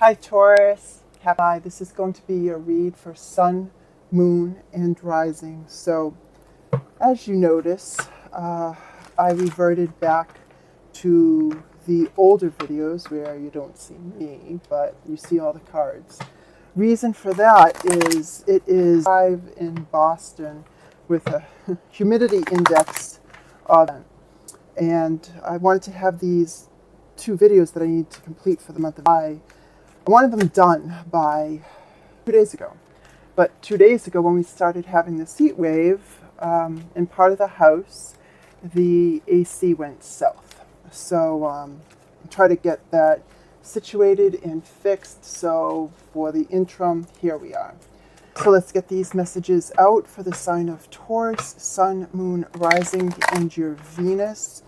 Hi Taurus, hi. This is going to be your read for Sun, Moon, and Rising. So, as you notice, I reverted back to the older videos where you don't see me, but you see all the cards. Reason for that is it is live in Boston with a humidity index of, and I wanted to have these two videos that I need to complete for the month of July. I wanted them done by 2 days ago. But 2 days ago, when we started having this heat wave in part of the house, the AC went south. So I try to get that situated and fixed. So for the interim, here we are. So let's get these messages out for the sign of Taurus, Sun, Moon, Rising, and your Venus.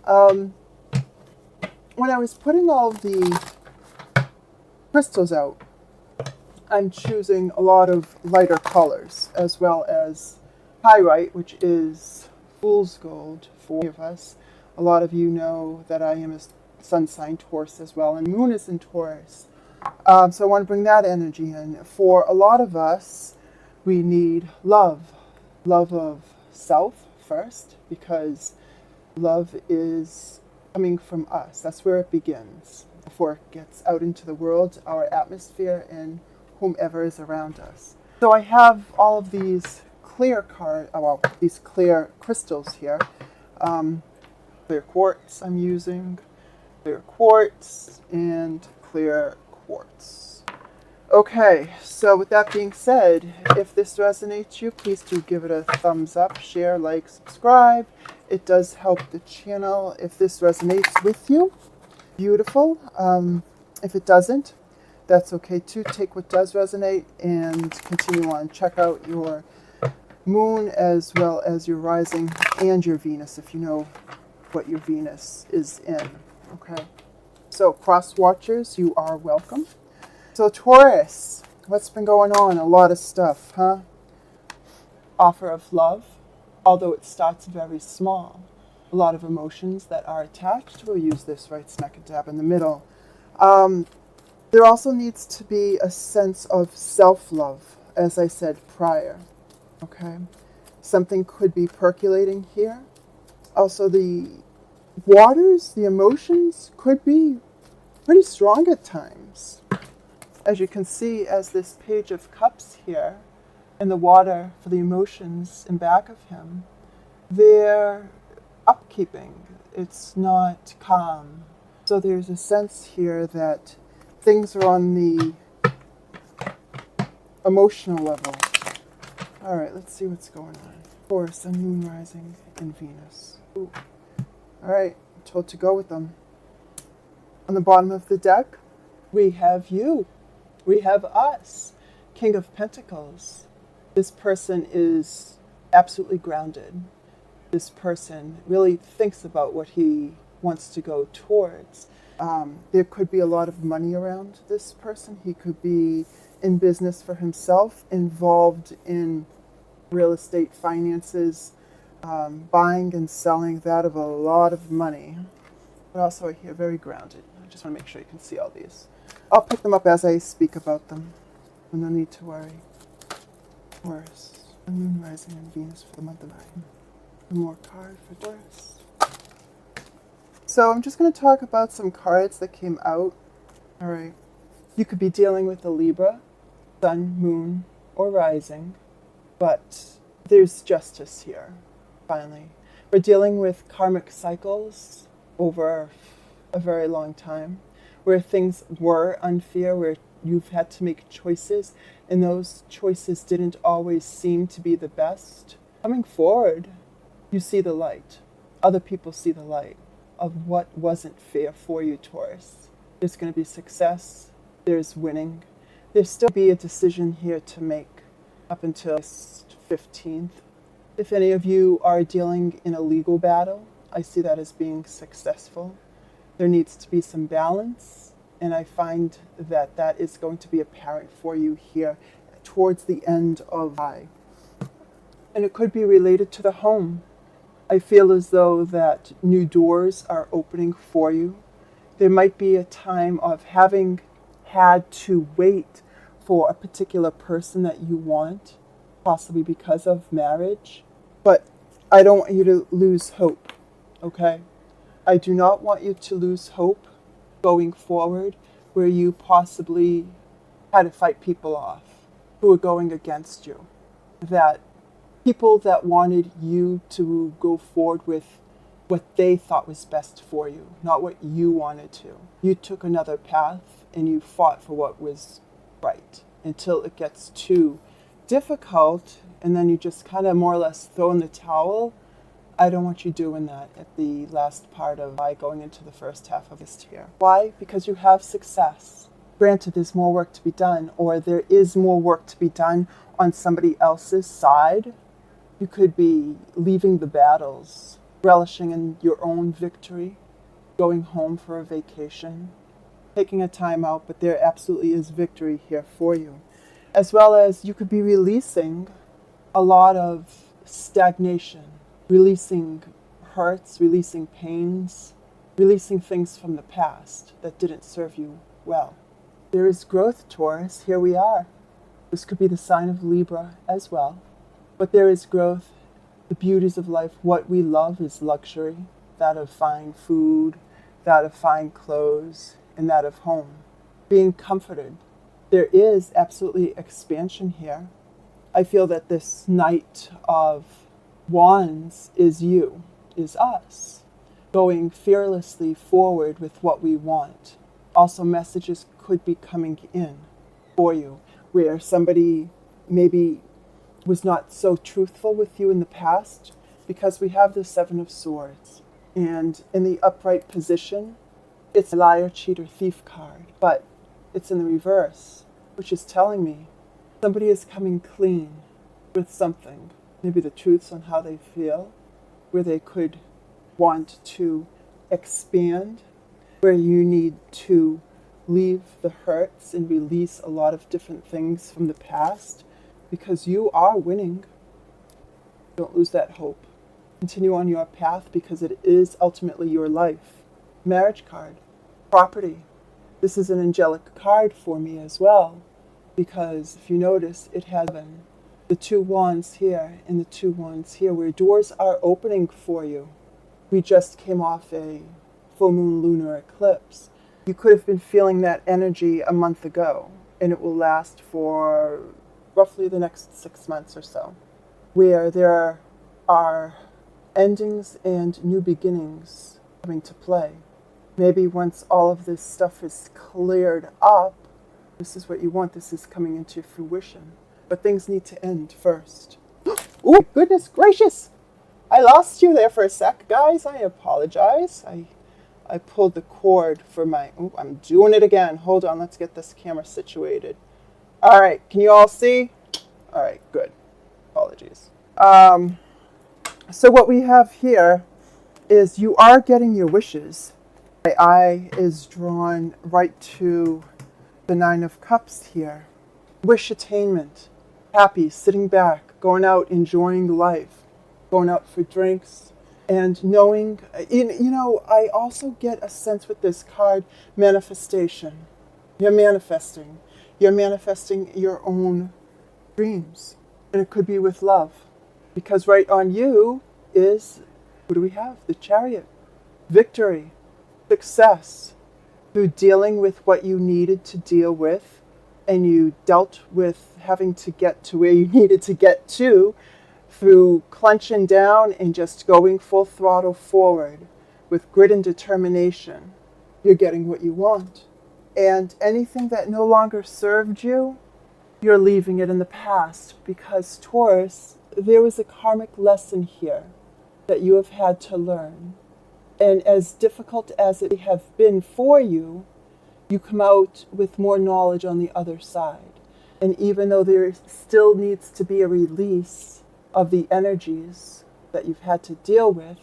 When I was putting all the crystals out, I'm choosing a lot of lighter colors, as well as pyrite, which is fool's gold for many of us. A lot of you know that I am a sun sign Taurus as well, and Moon is in Taurus. So I want to bring that energy in. For a lot of us, we need love. Love of self first, because love is coming from us. That's where it begins, before it gets out into the world, our atmosphere, and whomever is around us. So I have all of these clear these clear crystals here. Clear quartz I'm using, clear quartz, and clear quartz. Okay, so with that being said, if this resonates you, please do give it a thumbs up, share, like, subscribe. It does help the channel. If this resonates with you, beautiful. If it doesn't, that's okay too. Take what does resonate and continue on. Check out your Moon as well as your Rising and your Venus, if you know what your Venus is in. Okay, so cross watchers, you are welcome. So Taurus, what's been going on? A lot of stuff, huh? Offer of love, although it starts very small. A lot of emotions that are attached. We'll use this right smack dab in the middle. There also needs to be a sense of self-love, as I said prior. Okay? Something could be percolating here. Also, the waters, the emotions could be pretty strong at times. As you can see, as this Page of Cups here, and the water for the emotions in back of him, they're upkeeping. It's not calm. So there's a sense here that things are on the emotional level. All right, let's see what's going on. Taurus and Moon, Rising, and Venus. Ooh. All right, I'm told to go with them. On the bottom of the deck, we have you. We have us. King of Pentacles. This person is absolutely grounded. This person really thinks about what he wants to go towards. There could be a lot of money around this person. He could be in business for himself, involved in real estate finances, buying and selling that of a lot of money. But also I hear very grounded. I just want to make sure you can see all these. I'll pick them up as I speak about them. No need to worry. Taurus, Moon, Rising, and Venus for the month of July. One more card for Taurus. So I'm just going to talk about some cards that came out. All right. You could be dealing with a Libra, Sun, Moon, or Rising, but there's justice here, finally. We're dealing with karmic cycles over a very long time, where things were unfair, where you've had to make choices, and those choices didn't always seem to be the best. Coming forward, you see the light. Other people see the light of what wasn't fair for you, Taurus. There's going to be success. There's winning. There's still be a decision here to make up until August 15th. If any of you are dealing in a legal battle, I see that as being successful. There needs to be some balance, and I find that that is going to be apparent for you here towards the end of July. And it could be related to the home. I feel as though that new doors are opening for you. There might be a time of having had to wait for a particular person that you want, possibly because of marriage. But I don't want you to lose hope, okay? I do not want you to lose hope going forward where you possibly had to fight people off who were going against you. That people that wanted you to go forward with what they thought was best for you, not what you wanted to. You took another path and you fought for what was right until it gets too difficult, and then you just kind of more or less throw in the towel. I don't want you doing that at the last part of going into the first half of this year. Why? Because you have success. Granted, there's more work to be done, or there is more work to be done on somebody else's side. You could be leaving the battles, relishing in your own victory, going home for a vacation, taking a time out, but there absolutely is victory here for you. As well as you could be releasing a lot of stagnation, releasing hurts, releasing pains, releasing things from the past that didn't serve you well. There is growth, Taurus. Here we are. This could be the sign of Libra as well. But there is growth, the beauties of life. What we love is luxury, that of fine food, that of fine clothes, and that of home. Being comforted. There is absolutely expansion here. I feel that this Knight of Wands is you, is us, going fearlessly forward with what we want. Also, messages could be coming in for you where somebody maybe was not so truthful with you in the past, because we have the Seven of Swords. And in the upright position, it's a liar, cheater, thief card, but it's in the reverse, which is telling me somebody is coming clean with something, maybe the truths on how they feel, where they could want to expand, where you need to leave the hurts and release a lot of different things from the past, because you are winning. Don't lose that hope. Continue on your path, because it is ultimately your life. Marriage card, property. This is an angelic card for me as well, because if you notice, it has the two wands here and the two wands here, where doors are opening for you. We just came off a full moon lunar eclipse. You could have been feeling that energy a month ago, and it will last for roughly the next 6 months or so, where there are endings and new beginnings coming to play. Maybe once all of this stuff is cleared up, this is what you want, this is coming into fruition. But things need to end first. Oh, goodness gracious! I lost you there for a sec, guys. I apologize. I pulled the cord for my... Oh, I'm doing it again. Hold on, let's get this camera situated. All right, can you all see? All right, good. Apologies. So what we have here is you are getting your wishes. My eye is drawn right to the Nine of Cups here. Wish attainment. Happy, sitting back, going out, enjoying life, going out for drinks, and knowing, I also get a sense with this card, manifestation. You're manifesting. You're manifesting your own dreams. And it could be with love. Because right on you is, who do we have? The Chariot. Victory. Success. Through dealing with what you needed to deal with, and you dealt with having to get to where you needed to get to, through clenching down and just going full throttle forward with grit and determination, you're getting what you want. And anything that no longer served you, you're leaving it in the past, because Taurus, there was a karmic lesson here that you have had to learn. And as difficult as it have been for you, you come out with more knowledge on the other side. And even though there still needs to be a release of the energies that you've had to deal with,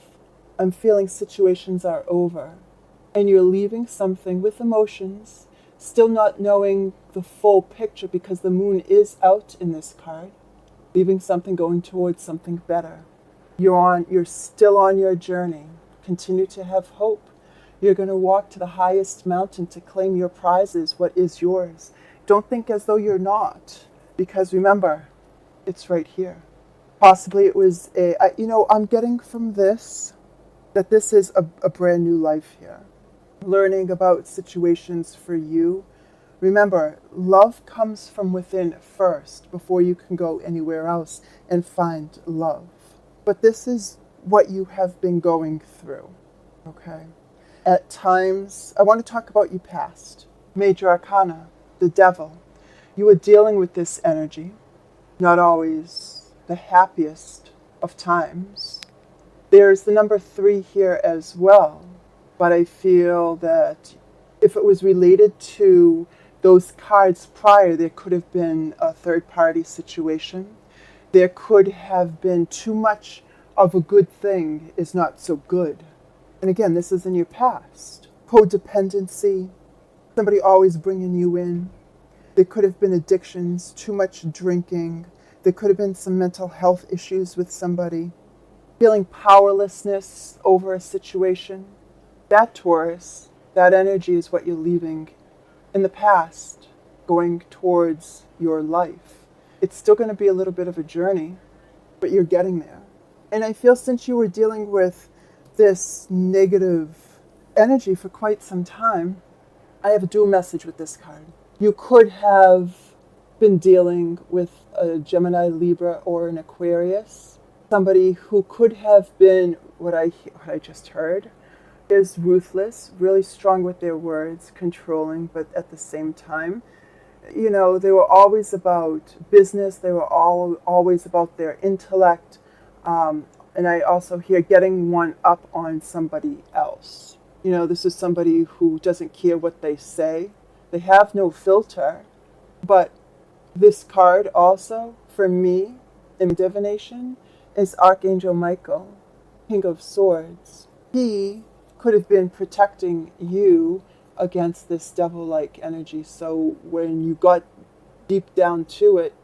I'm feeling situations are over. And you're leaving something with emotions, still not knowing the full picture, because the moon is out in this card, leaving something, going towards something better. You're still on your journey. Continue to have hope. You're going to walk to the highest mountain to claim your prizes, what is yours. Don't think as though you're not, because remember, it's right here. Possibly it was I'm getting from this that this is a brand new life here. Learning about situations for you. Remember, love comes from within first before you can go anywhere else and find love. But this is what you have been going through, okay? At times, I want to talk about you past. Major Arcana, the devil. You are dealing with this energy, not always the happiest of times. There's the number 3 here as well, but I feel that if it was related to those cards prior, there could have been a third-party situation. There could have been too much of a good thing is not so good. And again, this is in your past. Codependency, somebody always bringing you in. There could have been addictions, too much drinking. There could have been some mental health issues with somebody. Feeling powerlessness over a situation. That Taurus, that energy is what you're leaving in the past, going towards your life. It's still going to be a little bit of a journey, but you're getting there. And I feel since you were dealing with this negative energy for quite some time, I have a dual message with this card. You could have been dealing with a Gemini, Libra, or an Aquarius. Somebody who could have been, what I just heard, is ruthless, really strong with their words, controlling, but at the same time, they were always about business. They were always about their intellect. And I also hear getting one up on somebody else. This is somebody who doesn't care what they say. They have no filter. But this card also, for me, in divination, is Archangel Michael, King of Swords. He could have been protecting you against this devil-like energy. So when you got deep down to it,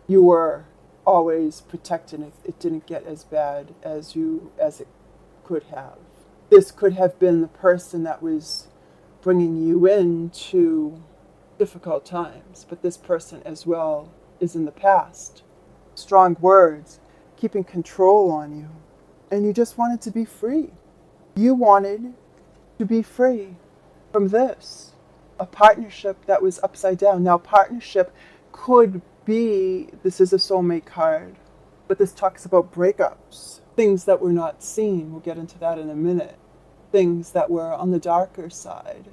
you were always protected. It didn't get as bad as it could have. This could have been the person that was bringing you into difficult times, but this person as well is in the past. Strong words, keeping control on you, and you just wanted to be free. You wanted to be free from this, a partnership that was upside down. Now, partnership could be, this is a soulmate card, but this talks about breakups, things that were not seen. We'll get into that in a minute. Things that were on the darker side,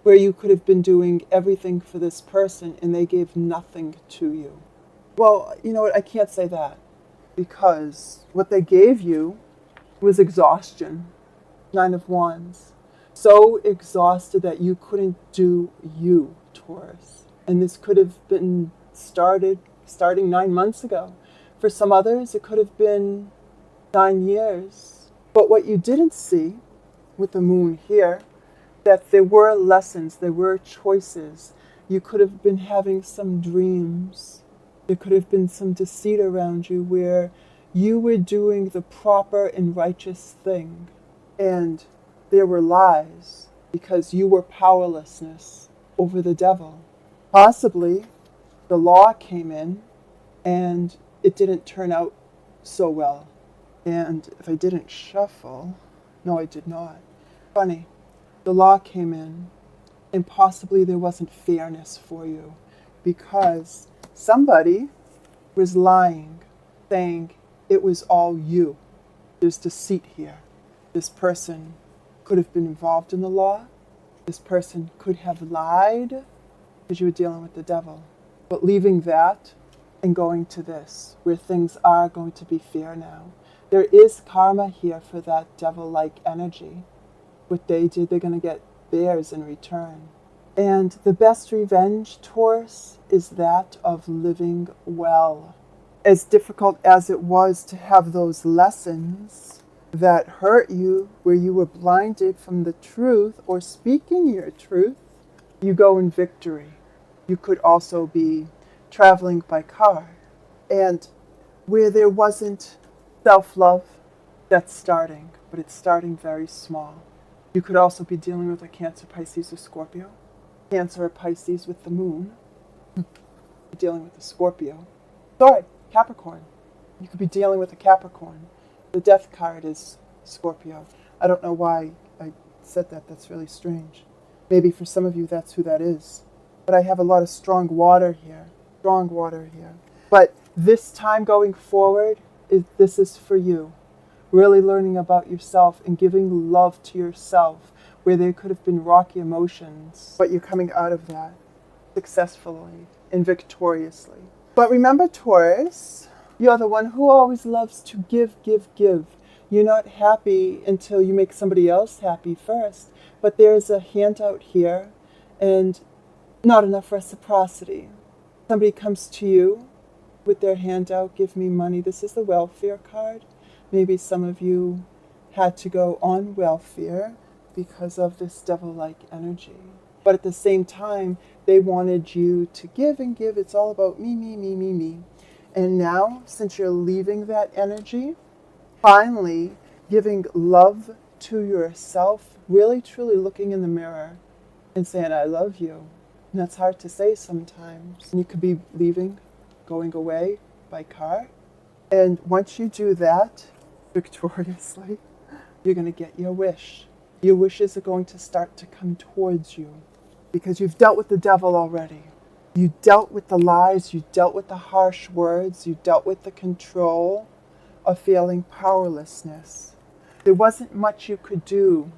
where you could have been doing everything for this person and they gave nothing to you. Well, you know what? I can't say that, because what they gave you was exhaustion. 9 of Wands. So exhausted that you couldn't do you, Taurus. And this could have been starting 9 months ago. For some others, it could have been 9 years. But what you didn't see with the moon here, that there were lessons, there were choices. You could have been having some dreams. There could have been some deceit around you where you were doing the proper and righteous thing. And there were lies because you were powerlessness over the devil. Possibly the law came in and it didn't turn out so well. And if I didn't shuffle, no, I did not. Funny, the law came in and possibly there wasn't fairness for you because somebody was lying, saying it was all you. There's deceit here. This person could have been involved in the law. This person could have lied because you were dealing with the devil. But leaving that and going to this, where things are going to be fair now. There is karma here for that devil-like energy. What they did, they're going to get theirs in return. And the best revenge, Taurus, is that of living well. As difficult as it was to have those lessons that hurt you, where you were blinded from the truth or speaking your truth, you go in victory. You could also be traveling by car. And where there wasn't self-love, that's starting, but it's starting very small. You could also be dealing with a Cancer, Pisces, or Scorpio. Cancer or Pisces with the moon. You're dealing with a Scorpio. Sorry, Capricorn. You could be dealing with a Capricorn. The death card is Scorpio. I don't know why I said that. That's really strange. Maybe for some of you that's who that is. But I have a lot of strong water here. Strong water here. But this time going forward, this is for you. Really learning about yourself and giving love to yourself where there could have been rocky emotions. But you're coming out of that successfully and victoriously. But remember, Taurus, you're the one who always loves to give, give, give. You're not happy until you make somebody else happy first. But there's a handout here and not enough reciprocity. Somebody comes to you with their handout, give me money. This is the welfare card. Maybe some of you had to go on welfare because of this devil-like energy. But at the same time, they wanted you to give and give. It's all about me, me, me, me, me. And now, since you're leaving that energy, finally giving love to yourself, really truly looking in the mirror and saying, I love you. And that's hard to say sometimes. And you could be leaving, going away by car. And once you do that victoriously, you're going to get your wish. Your wishes are going to start to come towards you because you've dealt with the devil already. You dealt with the lies, you dealt with the harsh words, you dealt with the control of feeling powerlessness. There wasn't much you could do.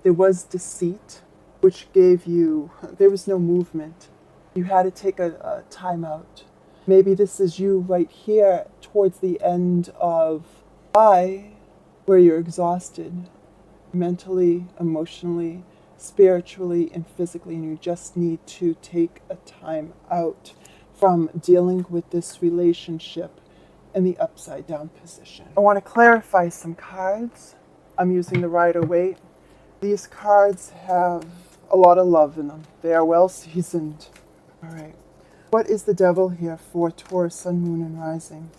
There was deceit, which gave you, there was no movement. You had to take a time out. Maybe this is you right here towards the end of July, where you're exhausted mentally, emotionally, spiritually, and physically, and you just need to take a time out from dealing with this relationship in the upside down position. I want to clarify some cards. I'm using the Rider-Waite. These cards have a lot of love in them. They are well seasoned. All right. What is the devil here for Taurus, Sun, Moon, and Rising?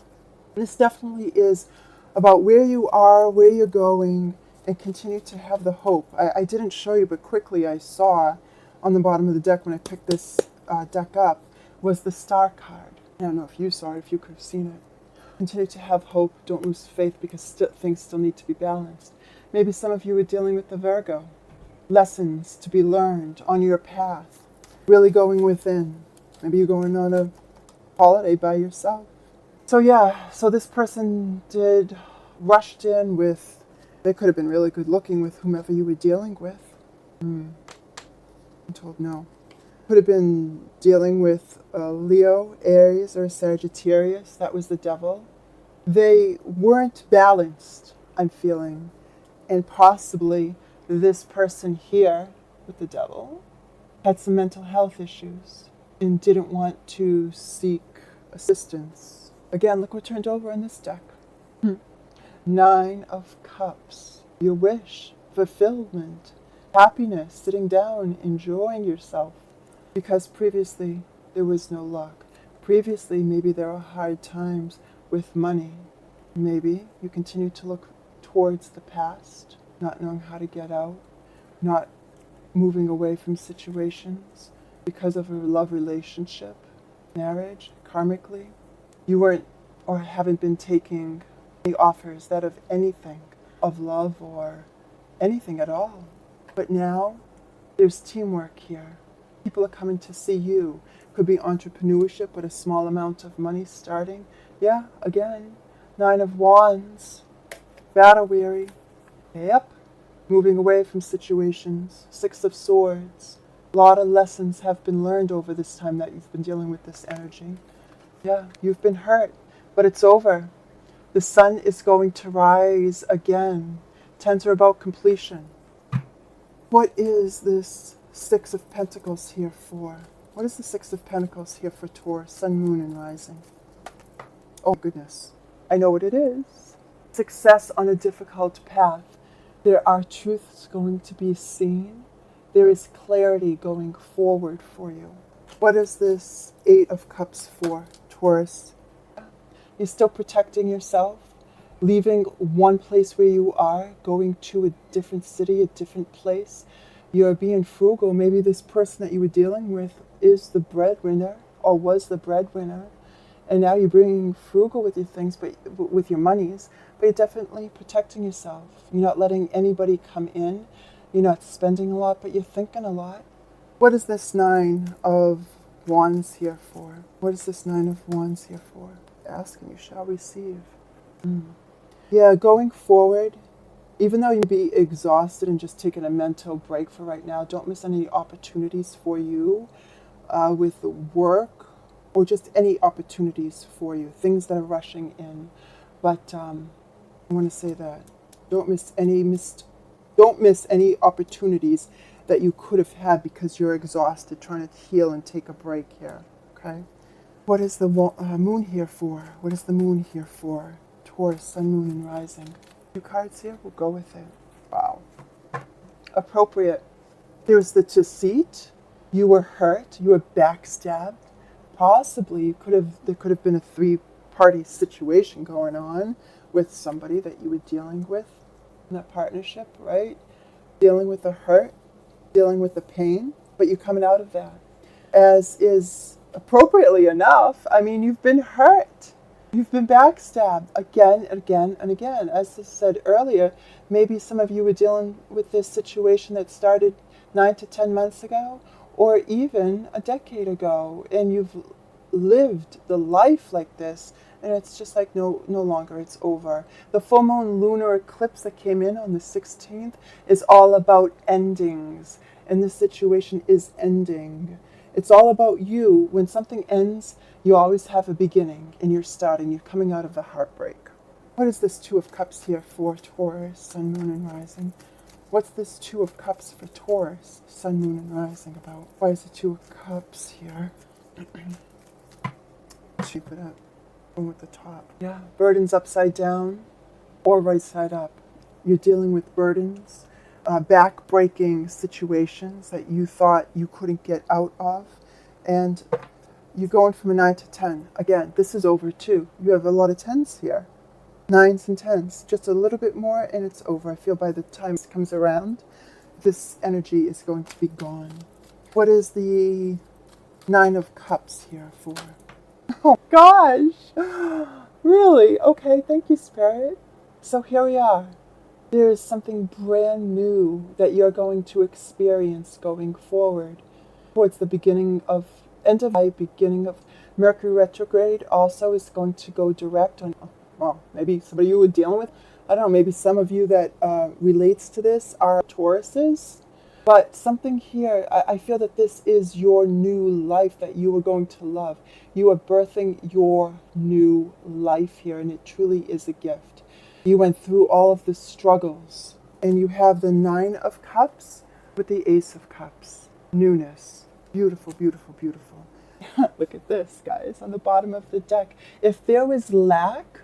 This definitely is about where you are, where you're going, and continue to have the hope. I didn't show you, but quickly I saw on the bottom of the deck when I picked this deck up was the Star card. I don't know if you saw it, if you could have seen it. Continue to have hope. Don't lose faith because things still need to be balanced. Maybe some of you are dealing with the Virgo. Lessons to be learned on your path. Really going within. Maybe you're going on a holiday by yourself. So this person rushed in with, they could have been really good looking with whomever you were dealing with. I'm told no. Could have been dealing with a Leo, Aries, or Sagittarius. That was the devil. They weren't balanced, I'm feeling. And possibly this person here with the devil had some mental health issues and didn't want to seek assistance. Again, look what turned over in this deck. 9 of Cups. Your wish, fulfillment, happiness, sitting down, enjoying yourself. Because previously there was no luck. Previously maybe there were hard times with money. Maybe you continue to look towards the past, not knowing how to get out, not moving away from situations because of a love relationship, marriage, karmically. You weren't or haven't been taking the offers that of anything, of love or anything at all. But now there's teamwork here. People are coming to see you. Could be entrepreneurship with a small amount of money starting. Yeah, again, 9 of Wands, battle weary. Yep, moving away from situations. 6 of Swords. A lot of lessons have been learned over this time that you've been dealing with this energy. Yeah, you've been hurt, but it's over. The sun is going to rise again. 10s are about completion. What is this 6 of Pentacles here for? What is the 6 of Pentacles here for Taurus, Sun, Moon, and Rising? Oh goodness, I know what it is. Success on a difficult path. There are truths going to be seen. There is clarity going forward for you. What is this 8 of Cups for, Taurus? You're still protecting yourself. leaving one place where you are, going to a different city, a different place. You're being frugal. Maybe this person that you were dealing with is the breadwinner or was the breadwinner. And now you're being frugal with your things, but with your monies, but you're definitely protecting yourself. You're not letting anybody come in. You're not spending a lot, but you're thinking a lot. What is this Nine of Wands here for? What is this Nine of Wands here for? Ask and you shall receive. Yeah, going forward, even though you may be exhausted and just taking a mental break for right now, don't miss any opportunities for you with work or just any opportunities for you, things that are rushing in. But I want to say that don't miss any opportunities that you could have had because you're exhausted trying to heal and take a break here. Okay. What is the moon here for? What is the moon here for? Taurus, Sun, Moon, and Rising. 2 cards here. We'll go with it. Wow. Appropriate. There's the deceit. You were hurt. You were backstabbed. Possibly there could have been a 3-party situation going on with somebody that you were dealing with in that partnership, right? Dealing with the hurt, dealing with the pain, but you're coming out of that. As is appropriately enough, I mean, you've been hurt. You've been backstabbed again and again and again. As I said earlier, maybe some of you were dealing with this situation that started 9 to 10 months ago, or even a decade ago, and you've lived the life like this, and it's just like no longer, it's over. The full moon lunar eclipse that came in on the 16th is all about endings, and this situation is ending. It's all about you. When something ends, you always have a beginning, and you're starting. You're coming out of the heartbreak. What is this 2 of Cups here for Taurus, Sun, Moon, and Rising? What's this 2 of Cups for Taurus, Sun, Moon, and Rising about? Why is the 2 of Cups here? Keep it up. One with the top. Yeah. Burdens upside down or right side up. You're dealing with burdens, back-breaking situations that you thought you couldn't get out of. And you're going from a 9 to 10. Again, this is over too. You have a lot of 10s here. 9s and 10s. Just a little bit more and it's over. I feel by the time it comes around, this energy is going to be gone. What is the 9 of Cups here for? Oh gosh! Really? Okay, thank you, Spirit. So here we are. There is something brand new that you're going to experience going forward towards the beginning of Mercury retrograde. Also is going to go direct on, well, maybe somebody you were dealing with. I don't know, maybe some of you that relates to this are Tauruses. But something here, I feel that this is your new life that you are going to love. You are birthing your new life here, and it truly is a gift. You went through all of the struggles, and you have the 9 of Cups with the Ace of Cups. Newness. Beautiful, beautiful, beautiful. Look at this, guys, on the bottom of the deck. If there was lack,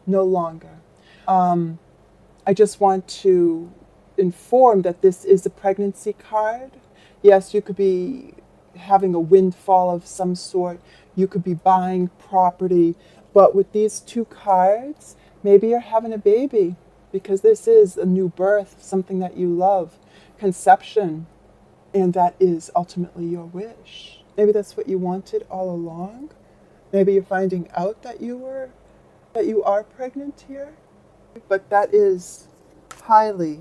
no longer. I just want to inform that this is a pregnancy card. Yes, you could be having a windfall of some sort. You could be buying property. But with these 2 cards, maybe you're having a baby because this is a new birth, something that you love, conception, and that is ultimately your wish. Maybe that's what you wanted all along. Maybe you're finding out that you are pregnant here. But that is highly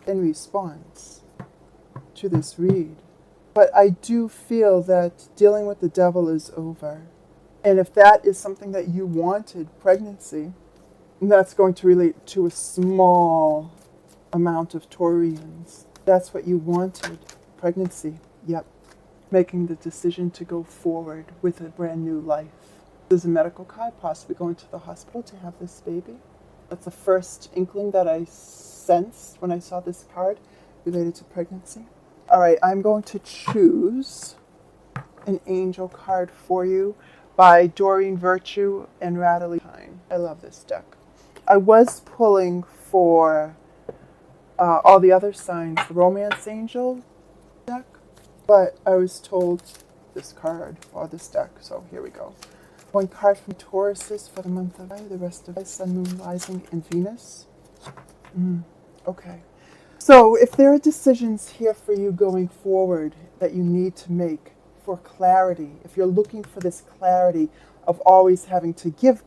in response to this read. But I do feel that dealing with the devil is over. And if that is something that you wanted, pregnancy, that's going to relate to a small amount of Taurians. That's what you wanted, pregnancy. Yep. Making the decision to go forward with a brand new life. There's a medical card, possibly going to the hospital to have this baby. That's the first inkling that I sensed when I saw this card related to pregnancy. All right, I'm going to choose an angel card for you by Doreen Virtue and Radley Pine. I love this deck. I was pulling for all the other signs, the Romance Angel deck, but I was told this card or this deck, so here we go. One card from Taurus for the month of May, the rest of May, Sun, Moon, Rising, and Venus. Okay. So if there are decisions here for you going forward that you need to make for clarity, if you're looking for this clarity of always having to give,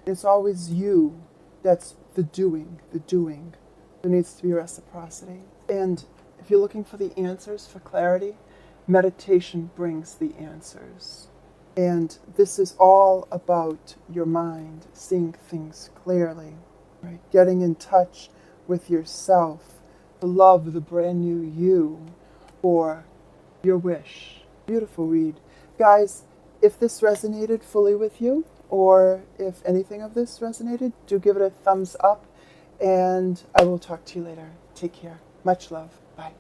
it's always you that's the doing. There needs to be reciprocity. And if you're looking for the answers for clarity, meditation brings the answers. And this is all about your mind, seeing things clearly, right? Getting in touch with yourself, to love the brand new you, or your wish. Beautiful read. Guys, if this resonated fully with you, or if anything of this resonated, do give it a thumbs up, and I will talk to you later. Take care. Much love. Bye.